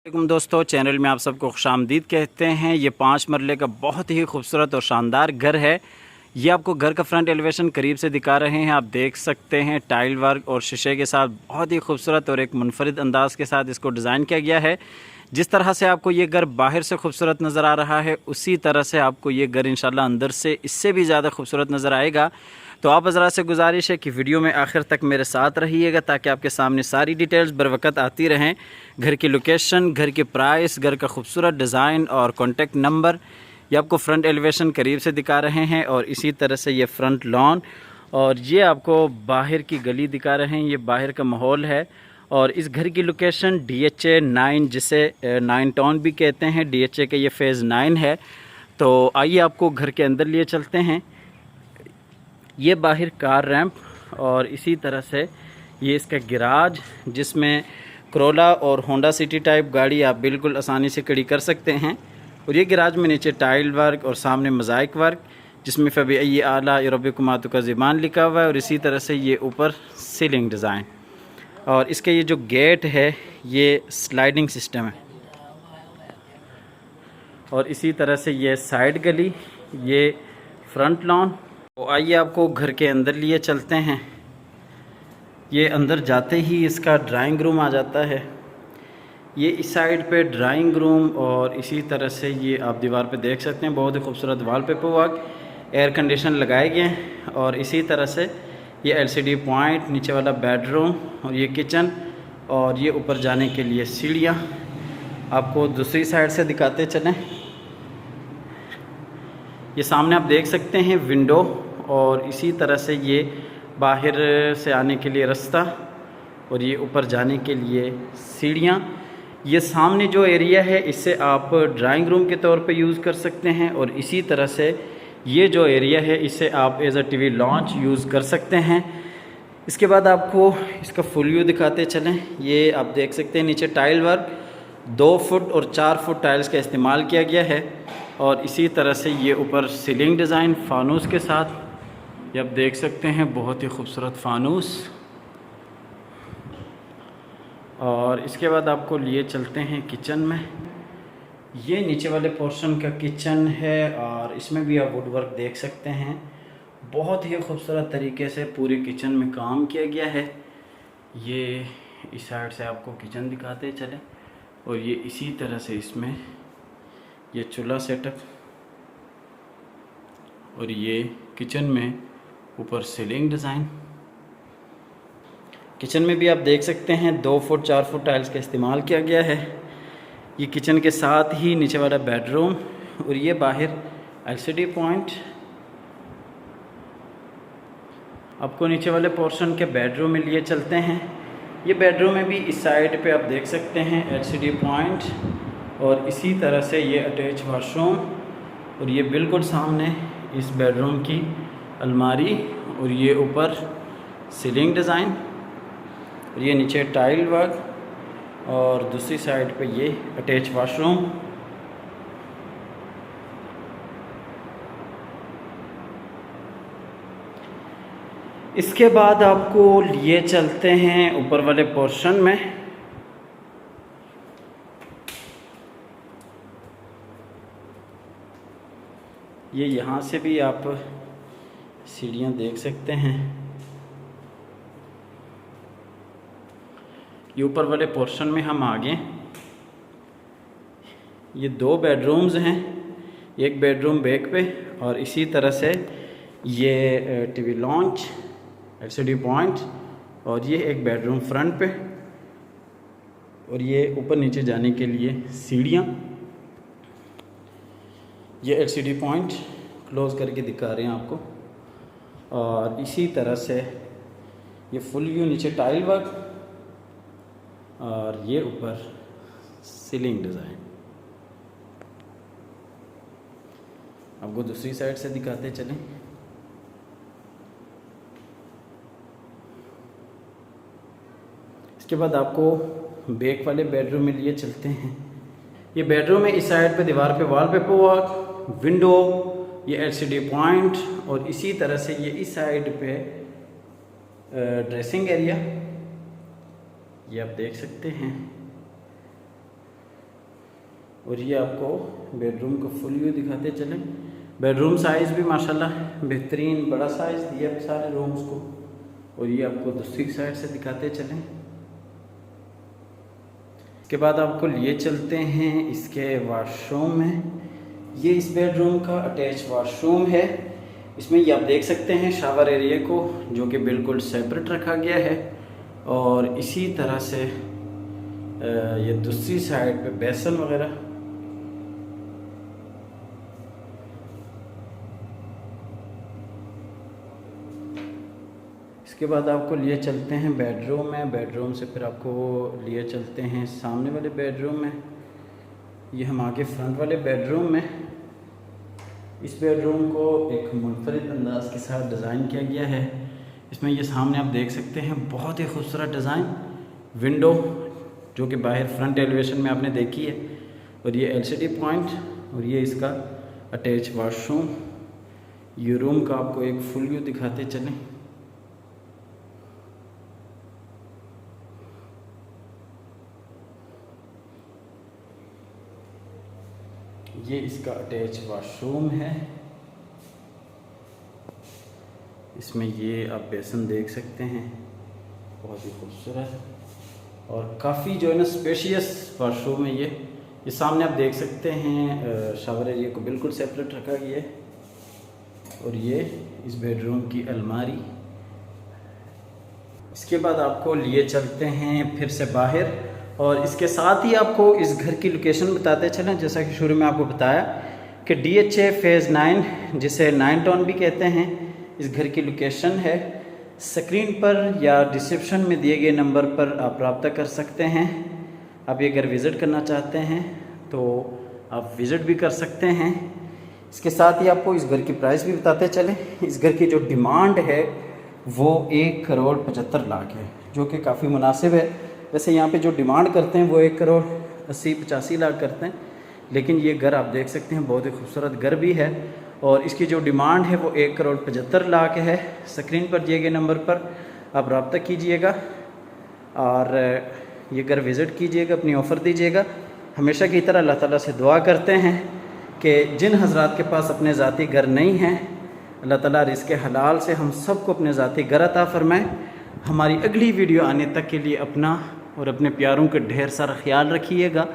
वालेकुम दोस्तों, चैनल में आप सबको खुशामदीद कहते हैं। ये 5 मरले का बहुत ही खूबसूरत और शानदार घर है। ये आपको घर का फ्रंट एलिवेशन करीब से दिखा रहे हैं। आप देख सकते हैं टाइल वर्क और शीशे के साथ बहुत ही खूबसूरत और एक मुनफरिद अंदाज के साथ इसको डिज़ाइन किया गया है। जिस तरह से आपको ये घर बाहर से खूबसूरत नज़र आ रहा है, उसी तरह से आपको ये घर इंशाल्लाह अंदर से इससे भी ज़्यादा खूबसूरत नज़र आएगा। तो आप हज़रात से गुजारिश है कि वीडियो में आखिर तक मेरे साथ रहिएगा ताकि आपके सामने सारी डिटेल्स बर वक्त आती रहें। घर की लोकेशन, घर की प्राइस, घर का खूबसूरत डिज़ाइन और कॉन्टेक्ट नंबर, ये आपको फ्रंट एलिवेशन करीब से दिखा रहे हैं। और इसी तरह से ये फ्रंट लॉन और ये आपको बाहर की गली दिखा रहे हैं। ये बाहर का माहौल है। और इस घर की लोकेशन DHA 9, जिसे 9 टाउन भी कहते हैं, DHA का ये फ़ेज़ 9 है। तो आइए आपको घर के अंदर लिए चलते हैं। ये बाहर कार रैंप और इसी तरह से ये इसका गैराज, जिसमें करोला और होंडा सिटी टाइप गाड़ी आप बिल्कुल आसानी से खड़ी कर सकते हैं। और ये गैराज में नीचे टाइल वर्क और सामने मोज़ाइक वर्क, जिसमें फ़बी आला यूरोबिकुमातु का ज़बान लिखा हुआ है। और इसी तरह से ये ऊपर सीलिंग डिज़ाइन और इसके ये जो गेट है ये स्लाइडिंग सिस्टम है। और इसी तरह से ये साइड गली, ये फ्रंट लॉन। तो आइए आपको घर के अंदर लिए चलते हैं। ये अंदर जाते ही इसका ड्राइंग रूम आ जाता है। ये इस साइड पे ड्राइंग रूम और इसी तरह से ये आप दीवार पे देख सकते हैं बहुत ही खूबसूरत वॉलपेपर वर्क, एयर कंडीशन लगाए गए हैं। और इसी तरह से ये LCD पॉइंट, नीचे वाला बेडरूम और ये किचन और ये ऊपर जाने के लिए सीढ़ियाँ। आपको दूसरी साइड से दिखाते चलें। ये सामने आप देख सकते हैं विंडो और इसी तरह से ये बाहर से आने के लिए रास्ता और ये ऊपर जाने के लिए सीढ़ियाँ। ये सामने जो एरिया है इसे आप ड्राइंग रूम के तौर पे यूज़ कर सकते हैं। और इसी तरह से ये जो एरिया है इसे आप as a TV launch use कर सकते हैं। इसके बाद आपको इसका फुल व्यू दिखाते चलें। ये आप देख सकते हैं नीचे टाइल वर्क, 2 फुट और 4 फुट टाइल्स का इस्तेमाल किया गया है। और इसी तरह से ये ऊपर सीलिंग डिज़ाइन फानूस के साथ, ये आप देख सकते हैं बहुत ही खूबसूरत फानूस। और इसके बाद आपको लिए चलते हैं किचन में। ये नीचे वाले पोर्शन का किचन है और इसमें भी आप वुड वर्क देख सकते हैं। बहुत ही खूबसूरत तरीके से पूरे किचन में काम किया गया है। ये इस साइड से आपको किचन दिखाते चले। और ये इसी तरह से इसमें ये चूल्हा सेटअप और ये किचन में ऊपर सीलिंग डिज़ाइन। किचन में भी आप देख सकते हैं 2 फुट 4 फुट टाइल्स का इस्तेमाल किया गया है। ये किचन के साथ ही नीचे वाला बेडरूम और ये बाहर LCD पॉइंट। आपको नीचे वाले पोर्शन के बेडरूम में लिए चलते हैं। ये बेडरूम में भी इस साइड पे आप देख सकते हैं LCD पॉइंट और इसी तरह से ये अटैच वाशरूम। और ये बिल्कुल सामने इस बेडरूम की अलमारी और ये ऊपर सीलिंग डिज़ाइन और ये नीचे टाइल वर्क और दूसरी साइड पे ये अटैच वाशरूम। इसके बाद आपको लिए चलते हैं ऊपर वाले पोर्शन में। ये यहाँ से भी आप सीढ़ियाँ देख सकते हैं। ये ऊपर वाले पोर्शन में हम आ गए। ये 2 बेडरूम्स हैं, एक बेडरूम बैक पे और इसी तरह से ये TV लॉन्च, LCD पॉइंट और ये एक बेडरूम फ्रंट पे और ये ऊपर नीचे जाने के लिए सीढ़ियाँ। ये LCD पॉइंट क्लोज़ करके दिखा रहे हैं आपको। और इसी तरह से ये फुल व्यू, नीचे टाइल वर्क और ये ऊपर सीलिंग डिज़ाइन। आपको दूसरी साइड से दिखाते चलें। इसके बाद आपको बैक वाले बेडरूम में लिए चलते हैं। ये बेडरूम है, इस साइड पे दीवार पे वॉलपेपर वर्क, विंडो, ये LCD पॉइंट और इसी तरह से ये इस साइड पे ड्रेसिंग एरिया, ये आप देख सकते हैं। और ये आपको बेडरूम का फुल व्यू दिखाते चलें। बेडरूम साइज़ भी माशाल्लाह बेहतरीन बड़ा साइज़ दिया सारे रूम्स को। और ये आपको दूसरी साइड से दिखाते चलें। इसके बाद आपको लिए चलते हैं इसके वॉशरूम में। ये इस बेडरूम का अटैच वॉशरूम है। इसमें ये आप देख सकते हैं शावर एरिया को, जो कि बिल्कुल सेपरेट रखा गया है। और इसी तरह से ये दूसरी साइड पे बेसन वगैरह। इसके बाद आपको लिए चलते हैं बेडरूम में। बेडरूम से फिर आपको लिए चलते हैं सामने वाले बेडरूम में। ये हम आगे फ्रंट वाले बेडरूम में। इस बेडरूम को एक मुनफरिद अंदाज के साथ डिज़ाइन किया गया है। इसमें ये सामने आप देख सकते हैं बहुत ही खूबसूरत डिज़ाइन विंडो, जो कि बाहर फ्रंट एलिवेशन में आपने देखी है। और ये LCD पॉइंट, और ये इसका अटैच वॉशरूम। ये रूम का आपको एक फुल व्यू दिखाते चलें। ये इसका अटैच वॉशरूम है। इसमें ये आप बेसन देख सकते हैं, बहुत ही खूबसूरत और काफ़ी जो है ना स्पेशियस वॉशरूम है। ये सामने आप देख सकते हैं शावर एरिया को बिल्कुल सेपरेट रखा गया है। और ये इस बेडरूम की अलमारी। इसके बाद आपको लिए चलते हैं फिर से बाहर, और इसके साथ ही आपको इस घर की लोकेशन बताते चलें। जैसा कि शुरू में आपको बताया कि DHA फेज़ 9, जिसे 9 टाउन भी कहते हैं, इस घर की लोकेशन है। स्क्रीन पर या डिस्क्रिप्शन में दिए गए नंबर पर आप रब्ता कर सकते हैं। आप ये घर विज़िट करना चाहते हैं तो आप विज़िट भी कर सकते हैं। इसके साथ ही आपको इस घर की प्राइस भी बताते चलें। इस घर की जो डिमांड है वो 1,75,00,000 है, जो कि काफ़ी मुनासिब है। वैसे यहाँ पे जो डिमांड करते हैं वो 1,80,85,00,000 करते हैं, लेकिन ये घर आप देख सकते हैं बहुत ही खूबसूरत घर भी है। और इसकी जो डिमांड है वो 1,75,00,000 है। स्क्रीन पर दिए गए नंबर पर आप रब्ता कीजिएगा और ये घर विज़िट कीजिएगा, अपनी ऑफ़र दीजिएगा। हमेशा की तरह अल्लाह ताला से दुआ करते हैं कि जिन हज़रात के पास अपने ज़ाती घर नहीं हैं, अल्लाह ताला रिज़्क़ हलाल से हम सबको अपने ज़ाती घर अता फ़रमाए। हमारी अगली वीडियो आने तक के लिए अपना और अपने प्यारों का ढेर सारा ख्याल रखिएगा।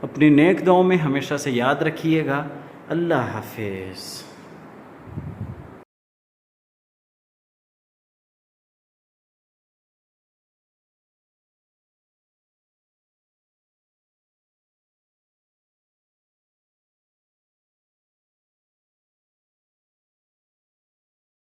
अपनी नेक दुआओं में हमेशा से याद रखिएगा। अल्लाह हाफ़िज़।